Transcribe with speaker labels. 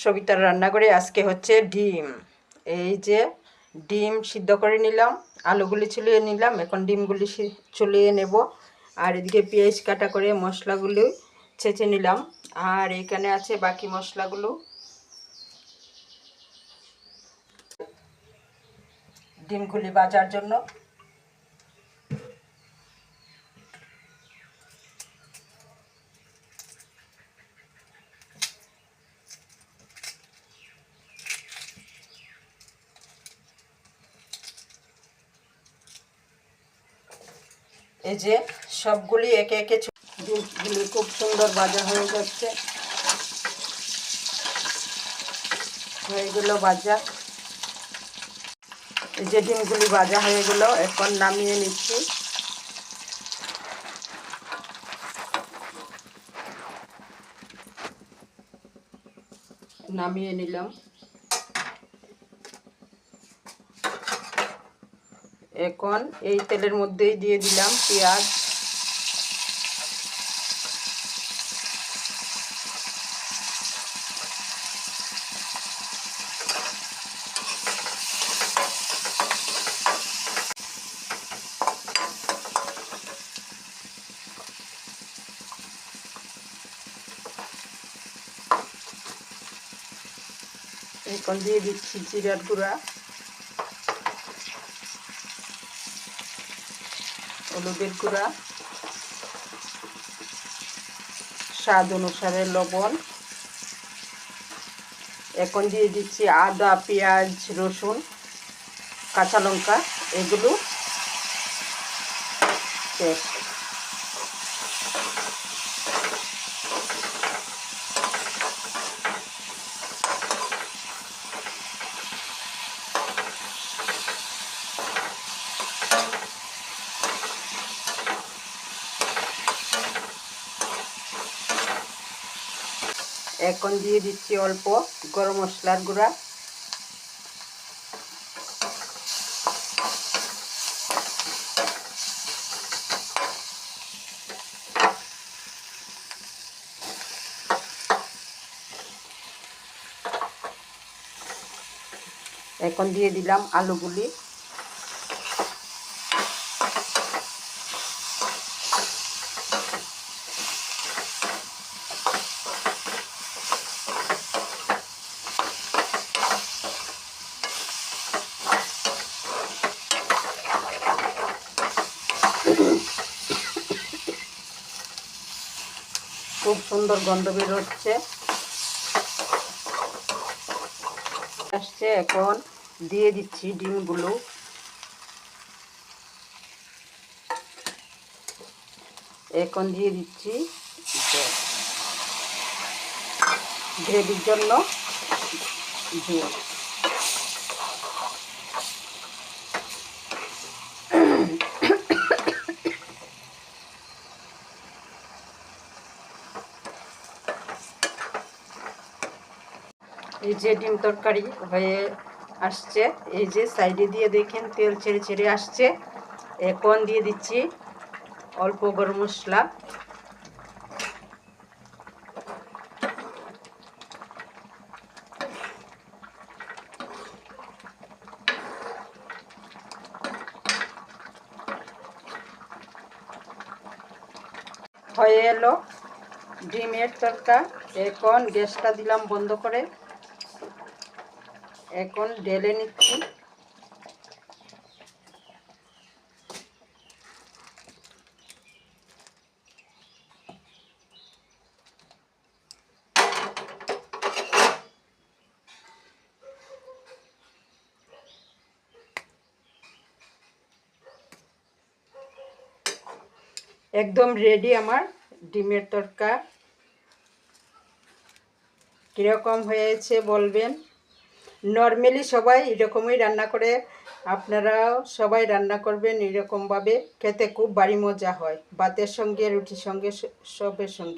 Speaker 1: সবিতার রান্নাঘরে আজকে হচ্ছে ডিম। এই যে ডিম সিদ্ধ করে নিলাম, আলুগুলি ছুলিয়ে নিলাম, এখন ডিমগুলি ছুলিয়ে নেব। আর এদিকে পেঁয়াজ কাটা করে মশলাগুলো ছেঁচে নিলাম। আর এখানে আছে বাকি মশলাগুলো। ডিমগুলি ভাজার জন্য এই যে সবগুলি একে একে ডিমগুলি খুব সুন্দর ভাজা হয়ে যাচ্ছে, হয়ে গেল ভাজা। এই যে ডিমগুলি ভাজা হয়ে গেল, এখন নামিয়ে নিচ্ছি। নামিয়ে নিলাম। এখন এই তেলের মধ্যেই দিয়ে দিলাম পেঁয়াজ, এখন দিয়ে দিচ্ছি জিরার গুঁড়া, হলুদের গুঁড়া, স্বাদ অনুসারে লবণ। এখন দিয়ে দিচ্ছি আদা, পেঁয়াজ, রসুন, কাঁচা লঙ্কা, এগুলো পেস্ট। এখন দিয়ে দিচ্ছি অল্প গরম মশলার গুঁড়া, এখন দিয়ে দিলাম আলুগুলি, খুব সুন্দর গন্ধ বের হচ্ছে আসছে। এখন দিয়ে দিচ্ছি ডিমগুলো, এখন দিয়ে দিচ্ছি গ্রেভির জন্য ঝোল। এই যে ডিম তরকারি হয়ে আসছে, এই যে সাইডে দিয়ে দেখেন তেল ছেড়ে ছেড়ে আসছে। এখন দিয়ে দিচ্ছি অল্প গরম মশলা, হয়ে এলো ডিমের তরকা। এখন গ্যাসটা দিলাম বন্ধ করে, এখন ঢেলে নিচ্ছি। একদম রেডি আমার ডিমের তরকা। কীরকম হয়েছে বলবেন। নর্মালি সবাই এরকমই রান্না করে, আপনারাও সবাই রান্না করবেন এরকমভাবে, খেতে খুব ভারী মজা হয়, ভাতের সঙ্গে, রুটির সঙ্গে, সবের সঙ্গে।